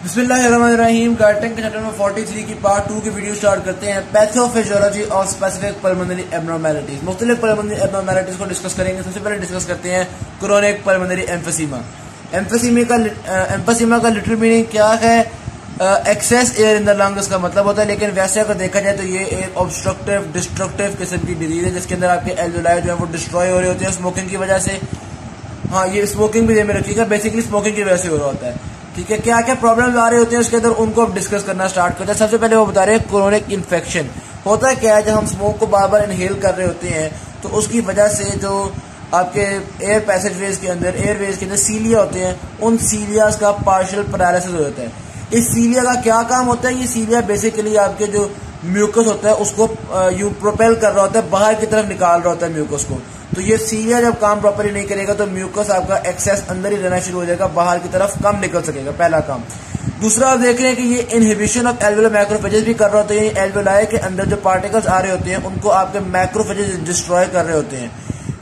बिस्मिल्लाहिर्रहमानिर्रहीम। गार्डन के चैप्टर में 43 की पार्ट 2 की वीडियो स्टार्ट करते हैं। पैथोफिजियोलॉजी ऑफ स्पेसिफिक पल्मोनरी एब्नॉर्मैलिटीज, मुख्तलिफ पल्मोनरी एब्नॉर्मैलिटीज को डिस्कस करेंगे। सबसे पहले डिस्कस करते हैं क्रोनिक पल्मोनरी एम्फीसीमा। एम्फीसीमा का लिटरल मीनिंग क्या है? Excess air in the lungs का मतलब होता है, लेकिन वैसे अगर देखा जाए तो ये एक ऑब्स्ट्रक्टिव डिस्ट्रक्टिव किस्म की डिजीज है जिसके अंदर आपके एल्वेओलाई जो है वो डिस्ट्रॉय हो रहे होते हैं स्मोकिंग की वजह से। हाँ, ये स्मोकिंग भी में रखिएगा, बेसिकली स्मोकिंग की वजह से हो रहा होता है। ठीक है, क्या क्या प्रॉब्लम आ रहे होते हैं उसके अंदर, उनको अब डिस्कस करना स्टार्ट करते हैं। सबसे पहले वो बता रहे हैं क्रोनिक इन्फेक्शन होता है क्या है। जब हम स्मोक को बार बार इनहेल कर रहे होते हैं तो उसकी वजह से जो आपके एयर पैसेजवेज के अंदर एयरवेज के अंदर सीलिया होते हैं, उन सीलियास का पार्शियल पैरालिसिस हो जाता है। इस सीलिया का क्या काम होता है? ये सीलिया बेसिकली आपके जो म्यूकस होता है उसको यू प्रोपेल कर रहा होता है, बाहर की तरफ निकाल रहा होता है म्यूकस को। तो ये सीलिया जब काम प्रॉपरली नहीं करेगा तो म्यूकस आपका एक्सेस अंदर ही रहना शुरू हो जाएगा, बाहर की तरफ कम निकल सकेगा, पहला काम। दूसरा आप देख रहे हैं कि ये इनहिबिशन ऑफ एल्वेओलर मैक्रोफेजेस भी कर रहा होता है। एल्वेओलाई के अंदर जो पार्टिकल्स आ रहे होते हैं उनको आपके मैक्रोफेजेस डिस्ट्रॉय कर रहे होते हैं।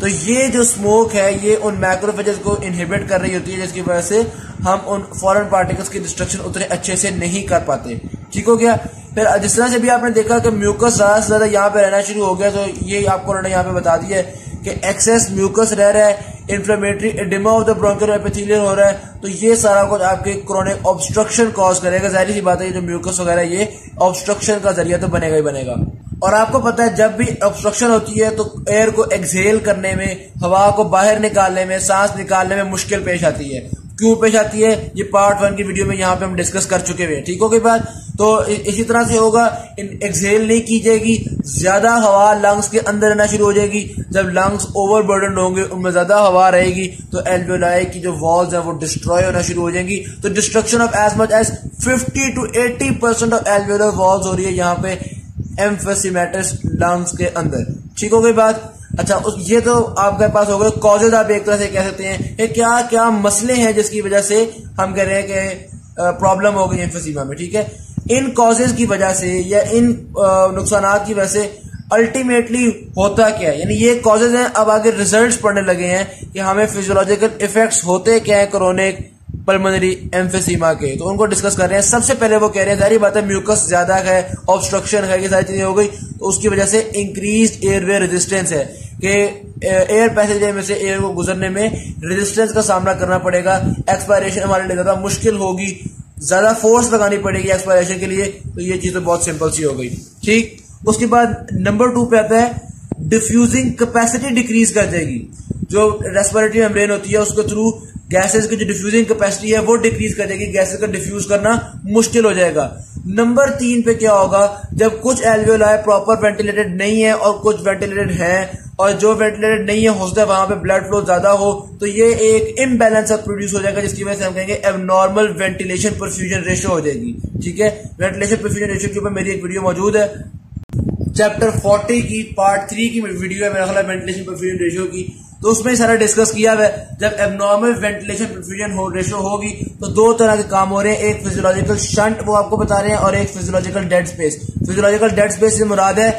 तो ये जो स्मोक है ये उन मैक्रोफेजेस को इनहिबिट कर रही होती है, जिसकी वजह से हम उन फॉरेन पार्टिकल्स की डिस्ट्रक्शन उतने अच्छे से नहीं कर पाते। ठीक हो गया। फिर जिस तरह से भी आपने देखा कि म्यूकस ज्यादा से ज्यादा यहाँ पे रहना शुरू हो गया, तो ये आपको उन्होंने यहाँ पे बता दिया है कि एक्सेस म्यूकस रह रहा है, inflammatory oedema of the bronchial epithelium हो रहा है। तो ये सारा कुछ आपके क्रोनिक ऑब्स्ट्रक्शन कॉज करेगा। जाहिर सी बात है, ये जो म्यूकस वगैरह ये ऑब्स्ट्रक्शन का जरिया तो बनेगा ही बनेगा। और आपको पता है जब भी ऑब्स्ट्रक्शन होती है तो एयर को एक्सहेल करने में, हवा को बाहर निकालने में, सांस निकालने में मुश्किल पेश आती है। क्यों पेश आती है? ये पार्ट 1 की वीडियो में यहाँ पे हम डिस्कस कर चुके हुए हैं। ठीक हो गई बात। तो इसी तरह से होगा, एक्सहेल नहीं की जाएगी, ज्यादा हवा लंग्स के अंदर रहना शुरू हो जाएगी। जब लंग्स ओवरबर्डन होंगे, उनमें ज्यादा हवा रहेगी तो एल्वेओलाई की जो वॉल्स है वो डिस्ट्रॉय होना शुरू हो जाएंगी। तो destruction of as much as 50 to 80% of alveolar walls हो रही है यहाँ पे एम्फीसीमेटस लंग्स के अंदर। ठीक हो गई बात। अच्छा, ये तो आपके पास हो गए कॉजेज। आप एक तरह से कह सकते हैं कि क्या क्या मसले हैं जिसकी वजह से हम कह रहे हैं कि प्रॉब्लम हो गई एम्फीसीमा में। ठीक है, इन कॉजेज की वजह से या इन नुकसानात की वजह से अल्टीमेटली होता क्या है, यानी ये कॉजेज हैं। अब आगे रिजल्ट्स पढ़ने लगे हैं कि हमें फिजियोलॉजिकल इफेक्ट्स होते क्या है क्रोनिक पल्मोनरी एम्फीसीमा के, तो उनको डिस्कस कर रहे हैं। सबसे पहले वो कह रहे हैं, जारी बात है म्यूकस ज्यादा है, ऑब्स्ट्रक्शन है, ये सारी चीजें हो गई, तो उसकी वजह से इंक्रीज एयरवे रेजिस्टेंस है कि एयर पैसेजवे में से एयर को गुजरने में रेजिस्टेंस का सामना करना पड़ेगा। एक्सपायरेशन हमारे लिए ज्यादा मुश्किल होगी, ज्यादा फोर्स लगानी पड़ेगी एक्सपायरेशन के लिए। तो ये चीज तो बहुत सिंपल सी हो गई। ठीक, उसके बाद नंबर 2 पे आता है डिफ्यूजिंग कैपेसिटी डिक्रीज कर जाएगी। जो रेस्पिरेटरी मेम्ब्रेन होती है उसके थ्रू गैसेस की जो डिफ्यूजिंग कैपेसिटी है वो डिक्रीज कर जाएगी, गैसेस का डिफ्यूज करना मुश्किल हो जाएगा। नंबर 3 पे क्या होगा? जब कुछ एल्वेओलाई प्रॉपर वेंटिलेटेड नहीं है और कुछ वेंटिलेटेड है, और जो वेंटिलेटेड नहीं है हो सकता है वहां पे ब्लड फ्लो ज्यादा हो, तो ये एक इम्बैलेंस प्रोड्यूस हो जाएगा, जिसकी वजह से हम कहेंगे एबनॉर्मल वेंटिलेशन परफ्यूजन रेशियो हो जाएगी। ठीक है, वेंटिलेशन परफ्यूजन रेशियो के ऊपर मेरी एक वीडियो मौजूद है, चैप्टर 40 की पार्ट 3 की वीडियो है मेरा ख्याल वेंटिलेशन परफ्यूजन रेशियो की, तो उसमें सारा डिस्कस किया है। जब एबनॉर्मल वेंटिलेशन परफ्यूजन रेशियो होगी तो 2 तरह के काम हो रहे हैं, एक फिजियोलॉजिकल शंट वो आपको बता रहे हैं और एक physiological dead space. Physiological dead space से मुराद है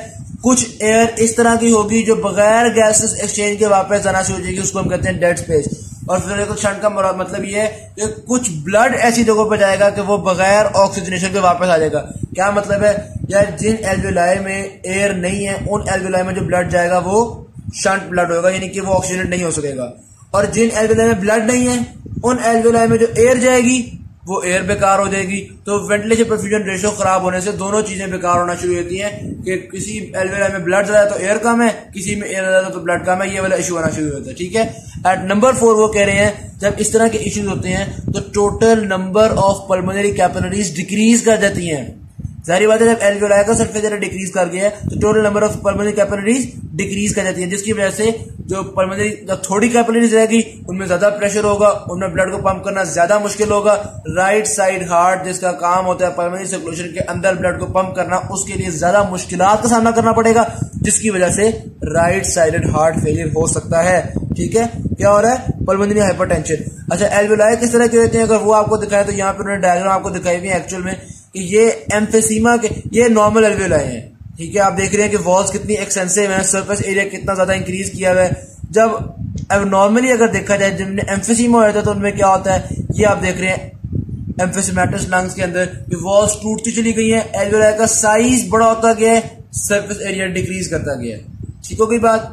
कुछ एयर इस तरह की होगी जो बगैर गैसेस एक्सचेंज के वापस आना शुरू हो जाएगी, उसको हम कहते हैं डेड स्पेस। और फिजियोलॉजिकल शंट का मतलब ये है कि कुछ ब्लड ऐसी जगहों पर जाएगा कि वो बगैर ऑक्सीजनेशन के वापस आ जाएगा। क्या मतलब है यार? जिन एल्वेओलाई में एयर नहीं है उन एल्वेओलाई में जो ब्लड जाएगा वो शंट ब्लड होगा, यानी कि वो ऑक्सीजनेट नहीं हो सकेगा। और जिन एल्वेओलाई में ब्लड नहीं है उन एल्वेओलाई में जो एयर जाएगी वो एयर बेकार हो जाएगी। तो वेंटिलेशन परफ्यूजन रेशियो खराब होने से दोनों चीजें बेकार होना शुरू होती हैं कि किसी एल्वेओलाई में ब्लड ज्यादा है तो एयर कम है, किसी में एयर ज्यादा है तो ब्लड कम है, ये वाला इशू आना शुरू होता है। ठीक है, एट नंबर 4 वो कह रहे हैं जब इस तरह के इश्यूज होते हैं तो total number of pulmonary capillaries decrease कर जाती हैं। जाहिर बात है जब एल्वेओलाई का सरफेस एरिया डिक्रीज कर गया है तो total number of pulmonary capillaries decrease कर जाती है, जिसकी वजह से जो पल्मोनरी थोड़ी कैपिलरीज रहेगी उनमें ज्यादा प्रेशर होगा, उनमें ब्लड को पंप करना ज्यादा मुश्किल होगा। राइट साइड हार्ट जिसका काम होता है पल्मोनरी सर्कुलेशन के अंदर ब्लड को पंप करना, उसके लिए ज्यादा मुश्किलात का सामना करना पड़ेगा, जिसकी वजह से राइट साइडेड हार्ट फेलियर हो सकता है। ठीक है, क्या हो रहा है? Pulmonary hypertension. अच्छा, एल्वेओलाई किस तरह के होते हैं? अगर वो आपको दिखाए तो यहाँ पे उन्होंने डायग्राम आपको दिखाई हुई है एक्चुअल में कि ये एम्फीसीमा के ये नॉर्मल एल्वेओलाई हैं। ठीक है, आप देख रहे हैं कि वॉल्स कितनी एक्सटेंसिव है, सरफेस एरिया कितना ज्यादा इंक्रीज किया हुआ है। जब अब नॉर्मली अगर देखा जाए जिनमें एम्फीसीमा होता है तो उनमें क्या होता है, ये आप देख रहे हैं एम्फिसेमेटस लंग्स के अंदर ये वॉल्स टूटती चली गई हैं, एल्वेलाई का साइज बड़ा होता गया है, सरफेस एरिया डिक्रीज करता गया है। ठीक हो गई बात।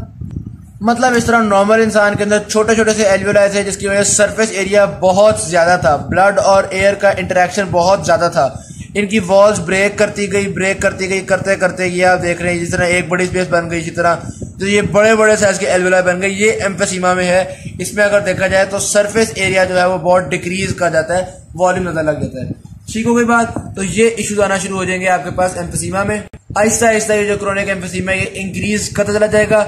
मतलब इस तरह नॉर्मल इंसान के अंदर छोटे छोटे से एल्वेलाई थे जिसकी वजह से सरफेस एरिया बहुत ज्यादा था, ब्लड और एयर का इंटरेक्शन बहुत ज्यादा था। इनकी वॉल्स ब्रेक करती गई करते करते ये आप देख रहे हैं जिस तरह एक बड़ी स्पेस बन गई, इसी तरह तो ये बड़े बड़े साइज के एल्वेलाई बन गए। ये एम्फीसेमा में है। इसमें अगर देखा जाए तो सरफेस एरिया जो है वो बहुत डिक्रीज कर जाता है, वॉल्यूम ज्यादा लग जाता है। ठीक हो गई बात। तो ये इश्यूज आना शुरू हो जाएंगे आपके पास एम्फीसेमा में। आहिस्ता आहिस्ता ये जो क्रोनिक एम्फीसेमा है ये इंक्रीज करता चला जाएगा।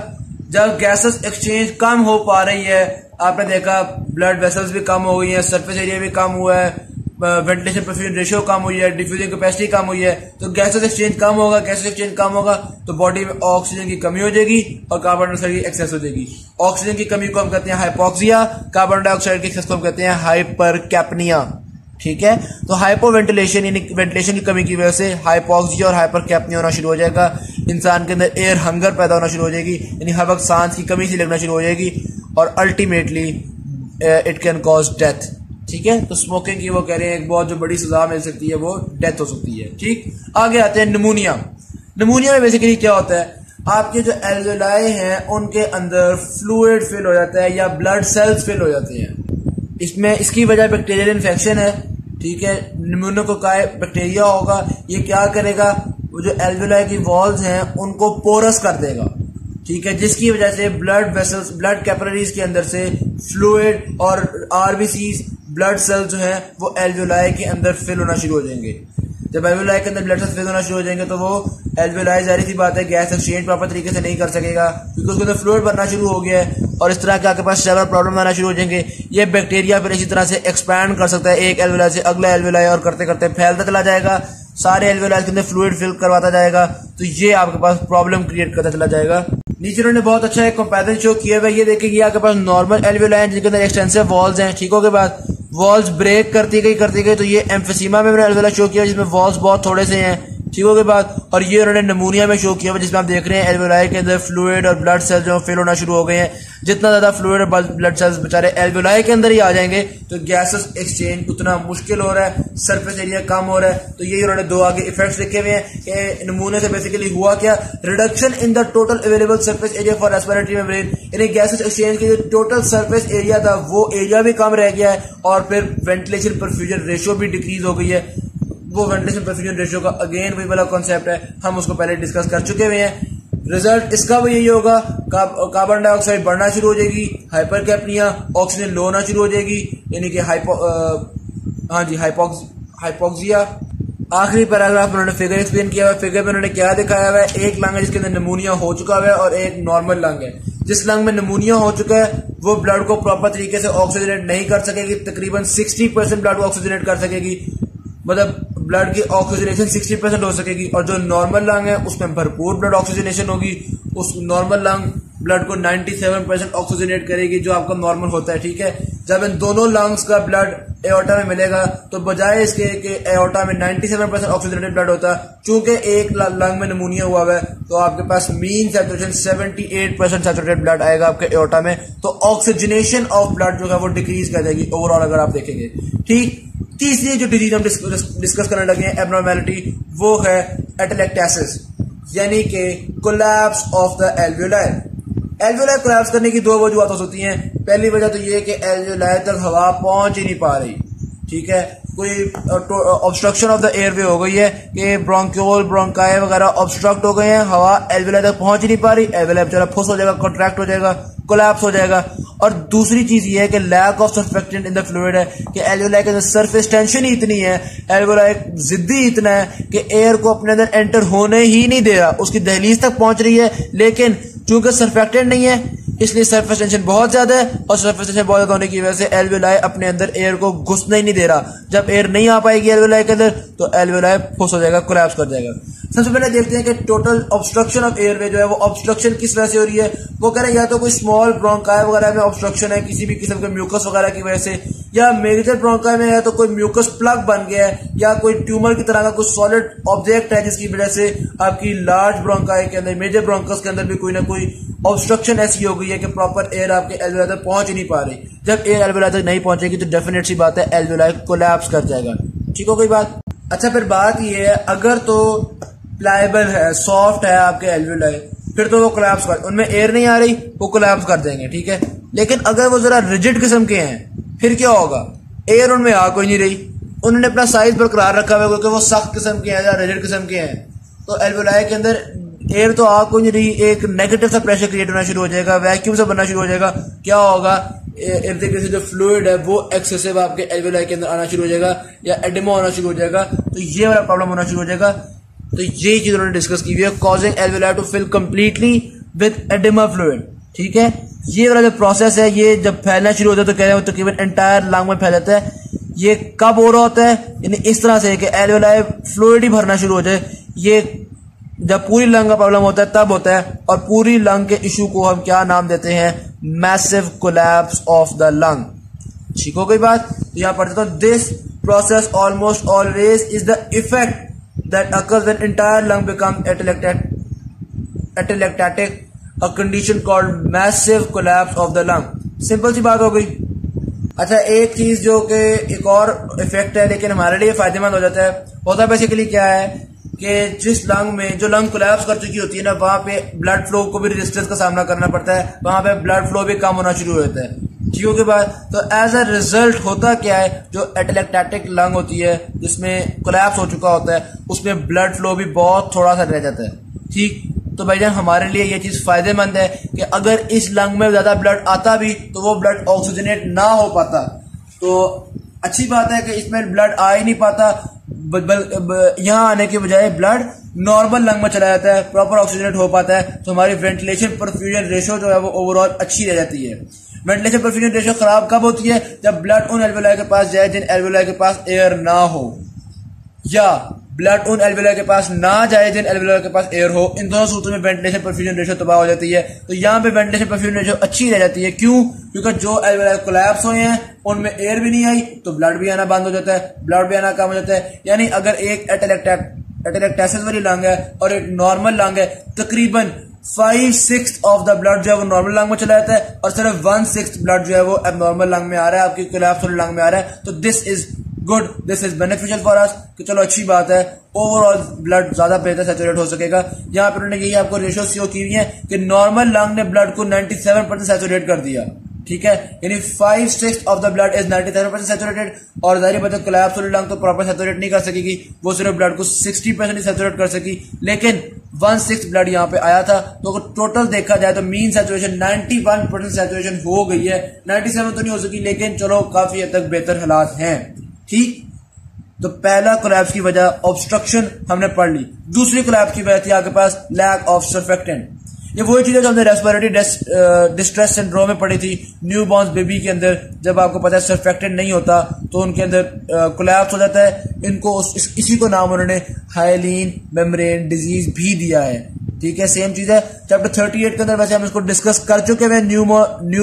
जब गैसेस एक्सचेंज कम हो पा रही है, आपने देखा ब्लड वेसल्स भी कम हो गई है, सरफेस एरिया भी कम हुआ है, वेंटिलेशन परफ्यूजन रेशियो कम हुई है, डिफ्यूजिंग कैपेसिटी कम हुई है, तो गैसेस एक्सचेंज कम होगा तो बॉडी में ऑक्सीजन की कमी हो जाएगी और कार्बन डाइऑक्साइड की एक्सेस हो जाएगी। ऑक्सीजन की कमी को हम कहते हैं हाइपोक्सिया, कार्बन डाइऑक्साइड की एक्सेस को हम कहते हैं हाइपरकैप्निया। ठीक है, तो हाइपोवेंटिलेशन यानी वेंटिलेशन की कमी की वजह से हाइपोक्सिया और हाइपरकैप्निया होना शुरू हो जाएगा। इंसान के अंदर एयर हंगर पैदा होना शुरू हो जाएगी, यानी हर वक्त सांस की कमी सी लगना शुरू हो जाएगी और ultimately it can cause death. ठीक है, तो स्मोकिंग की वो कह रहे हैं एक बहुत जो बड़ी सजा मिल सकती है वो डेथ हो सकती है। ठीक, आगे आते हैं निमोनिया। निमोनिया में बेसिकली क्या होता है, आपके जो एल्वेलाई हैं उनके अंदर फ्लूइड फिल हो जाता है या ब्लड सेल्स फिल हो जाते हैं। इसमें इसकी वजह बैक्टीरियल इन्फेक्शन है। ठीक है, निमोनियोकोकाई बैक्टीरिया होगा, ये क्या करेगा, वो जो एल्वेलाई की वॉल्स हैं उनको पोरस कर देगा। ठीक है, जिसकी वजह से ब्लड वेसल्स, ब्लड कैपिलरीज के अंदर से फ्लूइड और आरबीसीज, ब्लड सेल्स जो है वो एल्वेलाई के अंदर फिल होना शुरू हो जाएंगे। जब एल्वेलाई के अंदर ब्लड सेल्स फिल होना शुरू हो जाएंगे तो वो एल्वेलाई जाहिर सी बात है गैस एक्सचेंज प्रॉपर तरीके से नहीं कर सकेगा क्योंकि उसके अंदर फ्लूइड बनना शुरू हो गया है और इस तरह के आपके पास सेवरल प्रॉब्लम आना शुरू हो जाएंगे। ये बैक्टीरिया फिर इसी तरह से एक्सपैंड कर सकता है एक एल्वेलाई से अगला एल्वेलाई और करते करते फैलता चला जाएगा, सारे एल्वेलाई के अंदर फ्लूइड फिल करवाता जाएगा, तो ये आपके पास प्रॉब्लम क्रिएट करता चला जाएगा। नीचे उन्होंने बहुत अच्छा एक कंपैरिजन शो किया हुआ है। ये देखिए, ये आपके पास नॉर्मल एल्वेलाई हैं जिनके अंदर एक्सटेंसिव वॉल्स हैं। ठीक हो गई बात। वॉल्स ब्रेक करती गई तो ये एम्फीसेमा में एल्वेलाई शो किया जिसमें वॉल्स बहुत थोड़े से हैं। ठीक हो गई बात। और ये उन्होंने निमोनिया में शो किया हुआ जिसमें आप देख रहे हैं एल्वेलाई के अंदर फ्लूइड और ब्लड सेल्स जो फिल होना शुरू हो गए हैं। जितना ज्यादा फ्लूइड और ब्लड सेल्स बेचारे एल्वेलाई के अंदर ही आ जाएंगे तो गैसेस एक्सचेंज उतना मुश्किल हो रहा है, सरफेस एरिया कम हो रहा है। तो ये उन्होंने दो आगे इफेक्ट्स लिखे हुए हैं कि निमोनिया से बेसिकली हुआ क्या, reduction in the total available surface area for respiratory membrane, यानी गैसेस एक्सचेंज के जो टोटल सरफेस एरिया था वो एरिया भी कम रह गया है और फिर वेंटिलेशन परफ्यूजन रेशियो भी डिक्रीज हो गई है। वो वेंटिलेशन परफ्यूजन रेशियो का अगेन वही वाला कॉन्सेप्ट है, हम उसको पहले डिस्कस कर चुके हुए हैं। रिजल्ट इसका भी यही होगा, कार्बन डाइऑक्साइड बढ़ना शुरू हो जाएगी, हाइपरकैप्निया, ऑक्सीजन लो होना शुरू हो जाएगी, यानी कि हाइपोक्सिया। आखिरी पैराग्राफ उन्होंने फिगर एक्सप्लेन किया हुआ है। फिगर में उन्होंने क्या दिखाया हुआ है, एक लंग है जिसके अंदर निमोनिया हो चुका है और एक नॉर्मल लंग है। जिस लंग में निमोनिया हो चुका है वो ब्लड को प्रॉपर तरीके से ऑक्सीजनेट नहीं कर सकेगी, तकरीबन 60% ब्लड को ऑक्सीजनेट कर सकेगी, मतलब ब्लड की ऑक्सीजनेशन 60% हो सकेगी। और जो नॉर्मल लंग है उसमें भरपूर ब्लड ऑक्सीजनेशन होगी, उस नॉर्मल लंग ब्लड को 97% ऑक्सीजनेट करेगी जो आपका नॉर्मल होता है। ठीक है, जब इन दोनों लंग्स का ब्लड एओर्टा में मिलेगा तो बजाय इसके कि एओर्टा में 97% ऑक्सीजनेटेड ब्लड होता, चूंकि एक लंग में निमोनिया हुआ है तो आपके पास मीन सैचुरेशन 78% सैचुरेटेड ब्लड आएगा आपके एओर्टा में, तो ऑक्सीजनेशन ऑफ ब्लड जो है वो डिक्रीज कर जाएगी ओवरऑल अगर आप देखेंगे। ठीक, तीसरी जो डिजीज हम डिस्कस करने लगे हैं एब्नॉर्मैलिटी, वो है एटेलेक्टेसिस, यानी कि collapse of the alveoli. Alveoli collapse करने की दो वजूहत हो सकती हैं। पहली वजह तो ये कि एल्वेलाई तक हवा पहुंच ही नहीं पा रही। ठीक है, कोई ऑब्स्ट्रक्शन ऑफ द एयरवे हो गई है कि ब्रोंक्योल ब्रोंकाई वगैरह ऑब्स्ट्रक्ट हो गए हैं, हवा एल्वेलाई तक पहुंच ही नहीं पा रही, एल्वेलाई बेचारा फुस हो जाएगा, कॉन्ट्रैक्ट हो जाएगा, कोलैप्स हो जाएगा। और दूसरी चीज ये है कि lack of surfactant in the fluid है कि एल्वेलाई के अंदर सरफेस टेंशन ही इतनी है, एल्वेलाई जिद्दी इतना है कि एयर को अपने अंदर एंटर होने ही नहीं दे रहा, उसकी दहलीज तक पहुंच रही है लेकिन चूंकि सर्फेक्टेंट नहीं है इसलिए सरफेस टेंशन बहुत ज्यादा है और सरफेस टेंशन बहुत ज्यादा होने की वजह से एल्वेलाई अपने अंदर एयर को घुसने ही नहीं दे रहा। जब एयर नहीं आ पाएगी एल्वेलाई के अंदर तो एल्वेलाई फुस हो जाएगा, कोलैप्स कर जाएगा। सबसे पहले देखते हैं कि टोटल ऑब्स्ट्रक्शन ऑफ एयरवे जो है वो ऑब्स्ट्रक्शन किस वजह से हो रही है। वो कह रहे हैं या तो कोई स्मॉल ब्रोंकाई वगैरह में ऑब्स्ट्रक्शन है किसी भी किस्म के म्यूकस वगैरह की वजह से, या मेजर ब्रोंकाई में है तो कोई म्यूकस प्लग बन गया है या कोई ट्यूमर की तरह का कोई सॉलिड ऑब्जेक्ट है जिसकी वजह से आपकी लार्ज ब्रोंकाई के अंदर, मेजर ब्रोंकस के अंदर भी कोई ना कोई ऑब्स्ट्रक्शन ऐसी हो गई है कि प्रॉपर एयर आपके एल्वेलाई तक पहुंच ही नहीं पा रही। जब एयर एल्वेलाई तक नहीं पहुंचेगी तो डेफिनेट सी बात है एल्वेलाई कोलैप्स कर जाएगा। ठीक हो गई बात। अच्छा फिर बात ये है, अगर तो प्लायबल है, सॉफ्ट है आपके एल्वेलाई, फिर तो वो कोलैप्स कर, उनमें एयर नहीं आ रही, वो कोलैप्स कर देंगे, ठीक है। लेकिन अगर वो जरा रिजिड किस्म के हैं, फिर क्या होगा, एयर उनमें आ कोई नहीं रही, उन्होंने अपना साइज बरकरार रखा हुआ है क्योंकि वो सख्त किस्म के हैं या रिजिड किस्म के हैं, तो एल्वेलाई के अंदर एयर तो आ कोई नहीं रही, एक नेगेटिव सा प्रेशर क्रिएट होना शुरू हो जाएगा, वैक्यूम सा बनना शुरू हो जाएगा। क्या होगा, इर्द गिर्द से जो फ्लूइड है वो एक्सेसिव आपके एल्वेलाई के अंदर आना शुरू हो जाएगा या एडिमा होना शुरू हो जाएगा, तो ये वाला प्रॉब्लम होना शुरू हो जाएगा। तो ये चीज उन्होंने डिस्कस की हुई है, causing alveoli to fill completely with oedema fluid, ठीक है। ये वाला जो प्रोसेस है, ये जब फैलना शुरू होता है तो कह रहे हैं तकरीबन एंटायर लंग में फैल जाता है। ये कब हो रहा होता है, यानी इस तरह से कि एल्वेलाई फ्लूइड ही भरना शुरू हो जाए, ये जब पूरी लंग का प्रॉब्लम होता है तब होता है। और पूरी लंग के इशू को हम क्या नाम देते हैं, massive collapse of the lung, ठीक हो गई बात। तो यहां पढ़ते तो this process almost always is the effect that occurs when entire lung becomes atelectatic, a condition called massive collapse of the lung। Simple सी बात हो गई। अच्छा एक चीज जो कि एक और इफेक्ट है लेकिन हमारे लिए फायदेमंद हो जाता है, होता बेसिकली क्या है कि जिस लंग में जो लंग कोलैप्स कर चुकी होती है ना, वहां पे ब्लड फ्लो को भी रेजिस्टेंस का सामना करना पड़ता है, वहां पे ब्लड फ्लो भी कम होना शुरू हो जाता है, ठीक के बाद। तो एज अ रिजल्ट होता क्या है, जो एटेलेक्टैटिक लंग होती है जिसमें कोलैप्स हो चुका होता है, उसमें ब्लड फ्लो भी बहुत थोड़ा सा रह जाता है, ठीक। तो भाईजान हमारे लिए ये चीज फायदेमंद है कि अगर इस लंग में ज्यादा ब्लड आता भी तो वो ब्लड ऑक्सीजनेट ना हो पाता, तो अच्छी बात है कि इसमें ब्लड आ ही नहीं पाता, यहाँ आने के बजाय ब्लड नॉर्मल लंग में चला जाता है, प्रॉपर ऑक्सीजनेट हो पाता है, तो हमारी वेंटिलेशन परफ्यूजन रेशो जो है वो ओवरऑल अच्छी रह जाती है। वेंटिलेशन परफ्यूजन रेशो खराब कब होती है, जब ब्लड उन एल्वेलाई के पास जाए जिन एल्वेलाई के पास एयर ना हो, या ब्लड उन एल्वेलाई के पास ना जाए जिन एल्वेलाई के पास एयर हो। इन दोनों सूत्रों में वेंटिलेशन परफ्यूजन रेशो तबाह हो जाती है। तो यहाँ पे वेंटिलेशन परफ्यूजन रेशो अच्छी रह जाती है, क्यों, क्योंकि जो एल्वेलाई कोलैप्स हुए हैं उनमें एयर भी नहीं आई तो ब्लड भी आना बंद हो जाता है, ब्लड भी आना कम हो जाता है। यानी अगर एक एटेलेक्टेसिस वाली लंग है और एक नॉर्मल लंग है, तकरीबन 5/6 ऑफ द ब्लड जो है वो नॉर्मल लंग में चला जाता है और सिर्फ 1/6 ब्लड जो है वो एबनॉर्मल लंग में आ रहा है, आपकी कोलैप्स वाली लंग में आ रहा है। तो this is good, this is beneficial for us, कि चलो अच्छी बात है, ओवरऑल ब्लड ज्यादा बेहतर सैचुरेट हो सकेगा। यहाँ पर उन्होंने यही आपको रेशो शो की हुई है कि नॉर्मल लंग ने ब्लड को 97% सैचुरेट कर दिया, ठीक है, यानी 5/6 of the blood is 97% saturated. और जाहिर बात है कोलैप्स वाली लंग तो प्रॉपर सैचुरेट नहीं कर सकेगी, वो सिर्फ ब्लड को 60% ही सैचुरेट कर सकी, लेकिन 1/6 ब्लड यहाँ पे आया था। तो अगर टोटल देखा जाए तो मीन सैचुरेशन 91% सैचुरेशन हो गई है, 97 तो नहीं हो सकी, लेकिन चलो काफी हद तक बेहतर हालात हैं, ठीक। तो पहला कोलैप्स की वजह ऑब्स्ट्रक्शन हमने पढ़ ली। दूसरी कोलैप्स की वजह थी आपके पास लैक ऑफ सर्फेक्टेंट। ये वही चीज है जो हमने रेस्पिरेटरी डिस्ट्रेस सिंड्रोम में पढ़ी थी, न्यू बॉर्न बेबी के अंदर जब आपको पता है सर्फेक्टेंट नहीं होता तो उनके अंदर कोलैप्स हो जाता है। इनको इसी को नाम उन्होंने हाइलीन मेम्ब्रेन डिजीज भी दिया है, ठीक है। सेम चीज है चैप्टर 38 के अंदर, वैसे हम इसको डिस्कस कर चुके हैं न्यू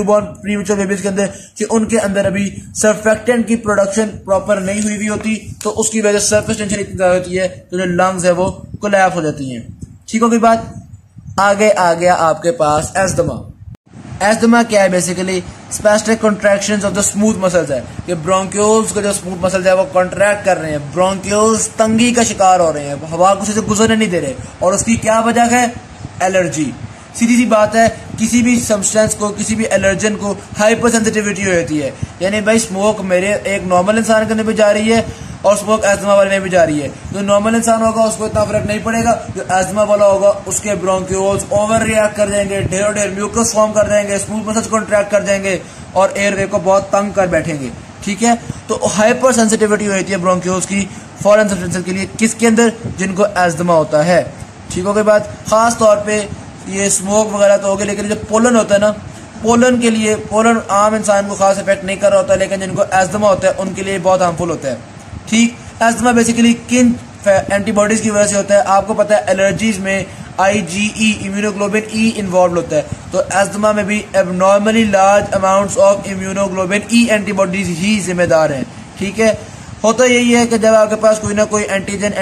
बॉर्न प्रीमेच्योर बेबीज के अंदर, कि उनके अंदर अभी सर्फेक्टेंट की प्रोडक्शन प्रॉपर नहीं हुई होती, तो उसकी वजह से सरफेस टेंशन इतनी ज्यादा होती है तो जो लंग्स है वो कोलैप्स हो जाती हैं, ठीक हो गई बात। आगे आ गया आपके पास एस्थमा। एस्थमा क्या है, basically spastic contractions of the smooth muscles है, कि ब्रोंक्यूल्स के जो स्मूथ मसल्स है वो कॉन्ट्रैक्ट कर रहे हैं, ब्रोंक्यूल्स तंगी का शिकार हो रहे हैं, हवा को से गुजरने नहीं दे रहे, और उसकी क्या वजह है, एलर्जी। सीधी सी बात है, किसी भी सब्सटेंस को, किसी भी एलर्जन को हाइपर सेंसिटिविटी हो जाती है। यानी भाई स्मोक मेरे एक नॉर्मल इंसान के अंदर भी जा रही है और स्मोक एस्थमा वाले में भी जा रही है। जो नॉर्मल इंसान होगा उसको इतना फर्क नहीं पड़ेगा, जो एस्थमा वाला होगा उसके ब्रोंक्यूल्स ओवर रिएक्ट कर जाएंगे, ढेर म्यूकस फॉर्म कर जाएंगे, स्मूथ मसल्स कॉन्ट्रैक्ट कर जाएंगे और एयरवे को बहुत तंग कर बैठेंगे, ठीक है। तो हाइपर सेंसिटिविटी हो जाती है ब्रोंक्यूल्स की फॉरेन सब्सटेंसेस के लिए, किसके अंदर, जिनको एस्थमा होता है, ठीक हो गई बात। खास तौर पे ये स्मोक वगैरह तो हो गया, लेकिन जो पोलन होता है ना, पोलन के लिए, पोलन आम इंसान को खास इफेक्ट नहीं कर रहा होता, लेकिन जिनको एस्थमा होता है उनके लिए बहुत हार्मफुल होता है, ठीक। एस्थमा बेसिकली किन एंटीबॉडीज की वजह से होता है, आपको पता है एलर्जीज में IgE इम्यूनोग्लोबिन E इन्वॉल्व होता है, तो एस्थमा में भी abnormally large amounts of immunoglobulin E antibodies ही जिम्मेदार हैं, ठीक है। होता यही है कि जब आपके पास कोई ना कोई एंटीजन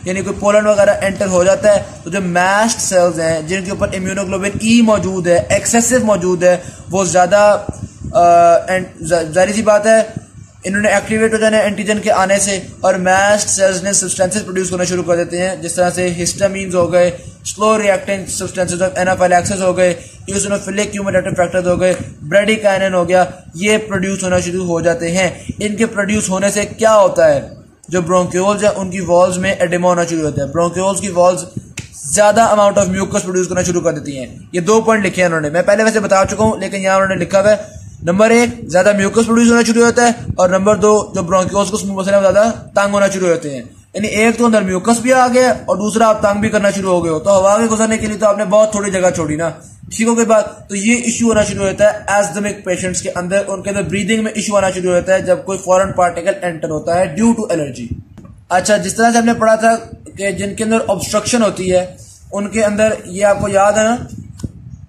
यानी कोई पोलन वगैरह एंटर हो जाता है, तो जो मैस्ड सेल्स हैं जिनके ऊपर इम्यूनोग्लोबिन E मौजूद है, एक्सेसिव मौजूद है, वो ज्यादा जाहिर सी बात है इन्होंने एक्टिवेट हो जाना एंटीजन के आने से और मैस्ट सेल्स ने सब्सटेंसेस प्रोड्यूस करना शुरू कर देते हैं, जिस तरह से हिस्टामीन्स हो गए, slow reacting substances of anaphylaxis हो गए, यूसिनोफिलिक ह्यूमैटेटिव फैक्टर्स हो गए, ब्रेडिकाइनिन हो गया, ये प्रोड्यूस होना शुरू हो जाते हैं। इनके प्रोड्यूस होने से क्या होता है, जो ब्रोंक्यूल्स है उनकी वॉल्स में एडिमा होना शुरू होता है। ब्रोंक्यूल्स की वॉल्स ज्यादा अमाउंट ऑफ म्यूकस प्रोड्यूस करना शुरू कर देती हैं। ये 2 पॉइंट लिखे हैं उन्होंने, मैं पहले वैसे बता चुका हूं लेकिन यहाँ उन्होंने लिखा हुआ है नंबर 1 ज्यादा म्यूकस प्रोड्यूस होना शुरू होता है और नंबर 2 जो ब्रोंक्यूल्स को स्मूथ मसले में ज्यादा तंग होना शुरू होते हैं। यानी एक तो अंदर म्यूकस भी आ गया और दूसरा आप तंग भी करना शुरू हो गए हो, तो हवा के गुजरने के लिए तो आपने बहुत थोड़ी जगह छोड़ी ना। ठीक हो गई बात। तो ये इश्यू होना शुरू होता है एस्थमिक पेशेंट्स के अंदर, उनके अंदर ब्रीदिंग में इश्यू आना शुरू होता है जब कोई फॉरेन पार्टिकल एंटर होता है ड्यू टू एलर्जी। अच्छा, जिस तरह से हमने पढ़ा था कि जिनके अंदर ऑब्स्ट्रक्शन होती है उनके अंदर, ये आपको याद है ना,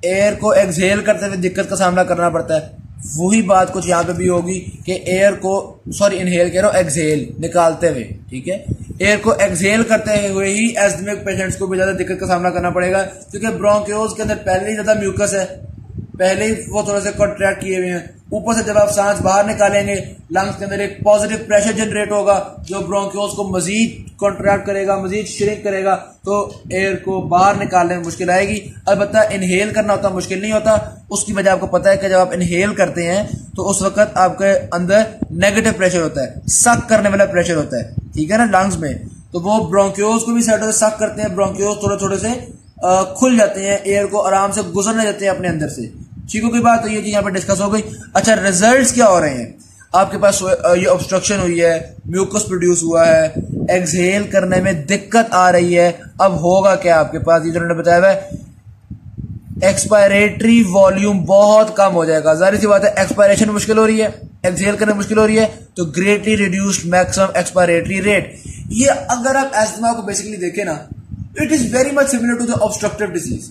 एयर को एक्सहेल करते हुए दिक्कत का सामना करना पड़ता है। वही बात कुछ यहाँ पे भी होगी कि एयर को, सॉरी इनहेल कह रहा हूँ, एक्सहेल निकालते हुए, ठीक है, एयर को एक्सहेल करते हुए ही एस्थमिक पेशेंट्स को भी ज्यादा दिक्कत का सामना करना पड़ेगा, क्योंकि ब्रोंक्यूल्स के अंदर पहले ही ज्यादा म्यूकस है, पहले ही वो थोड़ा सा कॉन्ट्रैक्ट किए हुए हैं। ऊपर से जब आप सांस बाहर निकालेंगे लंग्स के अंदर एक पॉजिटिव प्रेशर जनरेट होगा जो ब्रोंक्यूल्स को मजीद कॉन्ट्रैक्ट करेगा, मजीद श्रिंक करेगा, तो एयर को बाहर निकालने में मुश्किल आएगी। अलबत्ता इनहेल करना होता मुश्किल नहीं होता। उसकी वजह आपको पता है कि जब आप इनहेल करते हैं तो उस वक्त आपके अंदर नेगेटिव प्रेशर होता है, सक करने वाला प्रेशर होता है, ठीक है ना, लंग्स में। तो वो ब्रोंक्यूल्स को भी साइडों से सक करते हैं, ब्रोंक्यूल्स थोड़े थोड़े से खुल जाते हैं, एयर को आराम से गुजरने देते हैं अपने अंदर से। ठीक हो गई बात। तो ये चीज यहाँ पे डिस्कस हो गई। अच्छा, रिजल्ट्स क्या हो रहे हैं? आपके पास ये ऑब्स्ट्रक्शन हुई है, म्यूकस प्रोड्यूस हुआ है, एक्सहेल करने में दिक्कत आ रही है। अब होगा क्या आपके पास? ये उन्होंने बताया हुआ है, एक्सपायरेटरी वॉल्यूम बहुत कम हो जाएगा। जाहिर सी बात है, एक्सपायरेशन मुश्किल हो रही है, एक्सहेल करने मुश्किल हो रही है, तो greatly reduced maximum expiratory rate. ये अगर आप एस्थमा को बेसिकली देखें ना, it is very much similar to the obstructive disease.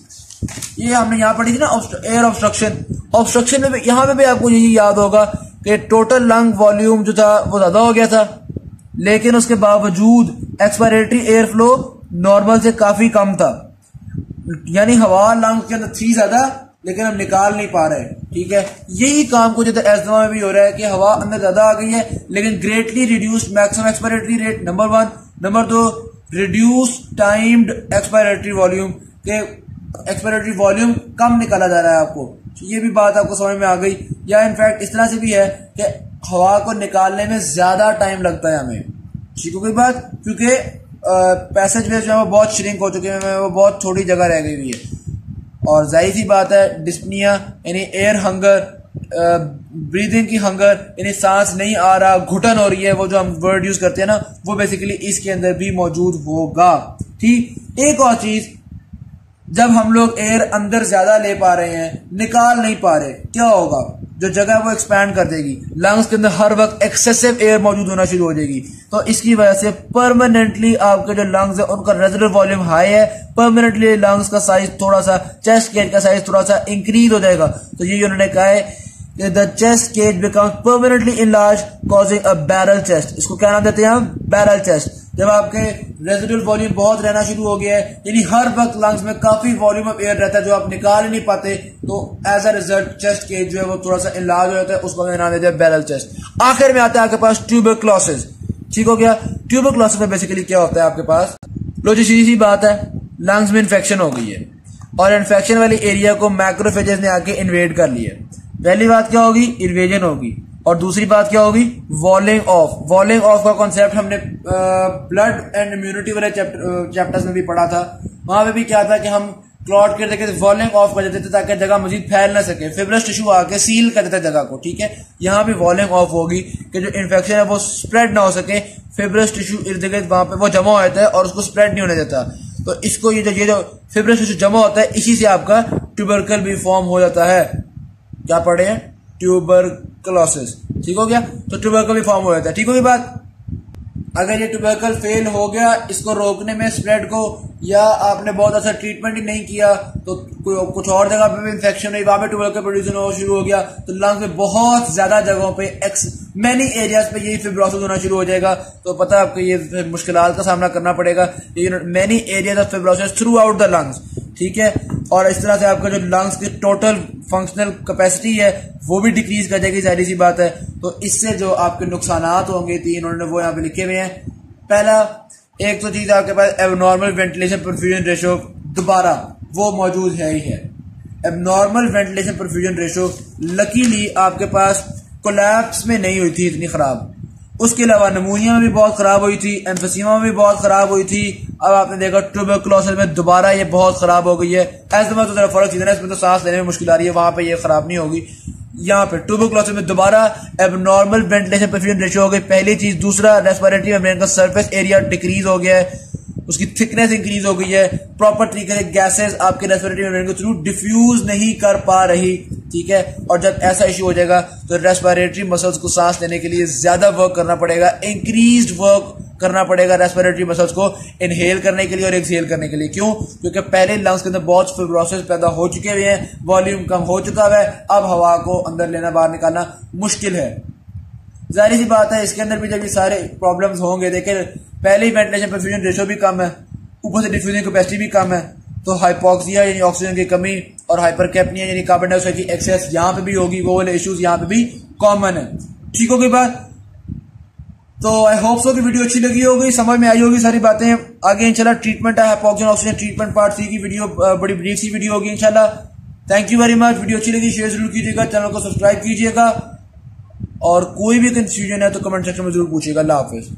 ये हमने यहां पढ़ी थी ना, एयर ऑब्स्ट्रक्शन में यहां पे भी आपको यही याद होगा कि टोटल लंग वॉल्यूम जो था वो ज्यादा हो गया था, लेकिन उसके बावजूद एक्सपायरेटरी एयर फ्लो नॉर्मल से काफी कम था। यानी हवा लंग के अंदर थी ज्यादा, लेकिन हम निकाल नहीं पा रहे। ठीक है, यही काम कुछ एस्थमा में भी हो रहा है कि हवा अंदर ज्यादा आ गई है, लेकिन greatly reduced maximum expiratory rate, number 1। Number 2, reduce timed expiratory volume, के एक्सपायरेटरी वॉल्यूम कम निकाला जा रहा है आपको। ये भी बात आपको समझ में आ गई। या इनफैक्ट इस तरह से भी है कि हवा को निकालने में ज्यादा टाइम लगता है हमें। ठीक हो गई बात, क्योंकि पैसेज वे जो है वो बहुत श्रिंक हो चुके हैं, वो बहुत छोटी जगह रह गई हुई है। और जाहिर सी बात है, डिस्पनिया यानी एयर हंगर, ब्रीदिंग की हंगर, यानी सांस नहीं आ रहा, घुटन हो रही है, वो जो हम वर्ड यूज करते हैं ना, वो बेसिकली इसके अंदर भी मौजूद होगा। ठीक, एक और चीज, जब हम लोग एयर अंदर ज्यादा ले पा रहे हैं, निकाल नहीं पा रहे, क्या होगा? जो जगह वो एक्सपैंड कर देगी, लंग्स के अंदर हर वक्त एक्सेसिव एयर मौजूद होना शुरू हो जाएगी। तो इसकी वजह से परमानेंटली आपके जो लंग्स है उनका रेजोनेंट वॉल्यूम हाई है, परमानेंटली लंग्स का साइज थोड़ा सा, चेस्ट केज का साइज थोड़ा सा इंक्रीज हो जाएगा। तो ये उन्होंने कहा है the chest cage becomes permanently enlarged causing a barrel chest। इसको क्या नाम देते हैं हम? Barrel chest. जब आपके रेजिडुअल वॉल्यूम बहुत रहना शुरू हो गया है, यानी हर वक्त लंग्स में काफी वॉल्यूम ऑफ एयर रहता है जो आप निकाल ही नहीं पाते, तो as a result chest cage जो है वो थोड़ा सा इनलार्ज हो जाता है, उसको नाम देते हैं बैरल चेस्ट। आखिर में आता है आपके पास ट्यूबरक्लोसिस। ठीक हो गया। ट्यूबरक्लोसिस में बेसिकली क्या होता है आपके पास? लो जी, सीधी सी बात है, लंग्स में इन्फेक्शन हो गई है और इन्फेक्शन वाली एरिया को मैक्रोफेजेस ने आके इन्वेड कर लिया। पहली बात क्या होगी? इन्वेजन होगी। और दूसरी बात क्या होगी? वॉलिंग ऑफ। वॉलिंग ऑफ का कॉन्सेप्ट हमने ब्लड एंड इम्यूनिटी वाले चैप्टर्स में भी पढ़ा था। वहां पे भी क्या था कि हम क्लॉट करते थे, वॉलिंग ऑफ कर देते थे ताकि जगह मजीद फैल ना सके, फिब्रस टिश्यू आके सील कर देता जगह को। ठीक है, यहाँ भी वॉलिंग ऑफ होगी कि जो इन्फेक्शन है वो स्प्रेड ना हो सके, फिब्रस टिश्यू इर्द गिर्द वहां पे वो जमा हो जाता है और उसको स्प्रेड नहीं होने देता। तो इसको ये जो फिब्रस टिश्यू जमा होता है, इसी से आपका ट्यूबरकल भी फॉर्म हो जाता है। क्या पढ़े हैं? ट्यूबरक्लोसिस। ठीक हो गया। तो ट्यूबरकल भी फॉर्म हो जाता है। ठीक होगी बात। अगर ये ट्यूबरकल फेल हो गया इसको रोकने में, स्प्रेड को, या आपने बहुत अच्छा ट्रीटमेंट ही नहीं किया, तो कुछ और जगह पे भी इन्फेक्शन हुई, वहां पे ट्यूबरकल प्रोड्यूस होना शुरू हो गया, तो लंग्स में बहुत ज्यादा जगहों पे मैनी एरियाज पे यही फिब्रोसिस होना शुरू हो जाएगा। तो पता है आपको ये मुश्किलात का सामना करना पड़ेगा। Many areas of fibrosis through out the lungs. ठीक है। और इस तरह से आपका जो लंग्स की टोटल फंक्शनल कैपेसिटी है वो भी डिक्रीज कर जाएगी, जाहिर सी बात है। तो इससे जो आपके नुकसानात होंगे 3 उन्होंने वो यहाँ पे लिखे हुए हैं। पहला एक तो चीज आपके पास एबनॉर्मल वेंटिलेशन परफ्यूजन रेशो दोबारा वो मौजूद है ही है। Abnormal ventilation perfusion ratio luckily आपके पास कोलैप्स में नहीं हुई थी इतनी खराब, उसके अलावा नमूनिया में भी बहुत खराब हुई थी, एम्फीसिमा में भी बहुत खराब हुई थी। अब आपने देखा ट्यूबरकुलोसिस में दोबारा ये बहुत खराब हो गई है। एस्थमा तो जरा फर्क है, इसमें तो सांस लेने में मुश्किल आ रही है, वहां पे ये खराब नहीं होगी। यहाँ पे ट्यूबरकुलोसिस में दोबारा एबनॉर्मल वेंटिलेशन परफ्यूजन रेशियो हो गई, पहली चीज। दूसरा, रेस्पिरेटरी मेम्ब्रेन का सरफेस एरिया डिक्रीज हो गया है, उसकी थिकनेस इंक्रीज हो गई है। प्रॉपर तरीके से गैसेस आपके रेस्पिरेटरी मेम्ब्रेन के थ्रू डिफ्यूज नहीं कर पा रही, ठीक है। और जब ऐसा इश्यू हो जाएगा तो रेस्पिरेटरी मसल्स को सांस लेने के लिए ज्यादा वर्क करना पड़ेगा, इंक्रीज्ड वर्क करना पड़ेगा रेस्पिरेटरी मसल्स को इनहेल करने के लिए और एक्सहेल करने के लिए। क्यों? क्योंकि पहले लंग्स के अंदर बहुत फिब्रोसिस पैदा हो चुके हुए हैं, वॉल्यूम कम हो चुका है, अब हवा को अंदर लेना बाहर निकालना मुश्किल है। जाहिर सी बात है इसके अंदर भी जब ये सारे प्रॉब्लम्स होंगे, देखिए पहले ही वेंटिलेशन परफ्यूजन रेशो भी कम है, ऊपर से डिफ्यूजन कैपेसिटी भी कम है, तो हाइपोक्सिया यानी ऑक्सीजन की कमी और हाइपरकैप्निया यानी कार्बन डाइऑक्साइड की एक्सेस यहाँ पे भी होगी, वो वाले इश्यूज यहाँ पे भी कॉमन है। ठीक होगी बात? तो आई होप सो कि वीडियो अच्छी लगी होगी, समझ में आई होगी सारी बातें। आगे इंशाल्लाह ट्रीटमेंट है हाइपोक्सिया ऑक्सीजन ट्रीटमेंट पार्ट 3 की वीडियो, बड़ी ब्रीफ सी वीडियो होगी इंशाल्लाह। Thank you very much. Video अच्छी लगी शेयर जरूर कीजिएगा, चैनल को सब्सक्राइब कीजिएगा, और कोई भी कंफ्यूजन है तो कमेंट सेक्शन में जरूर पूछिएगा। अल्लाह हाफिज।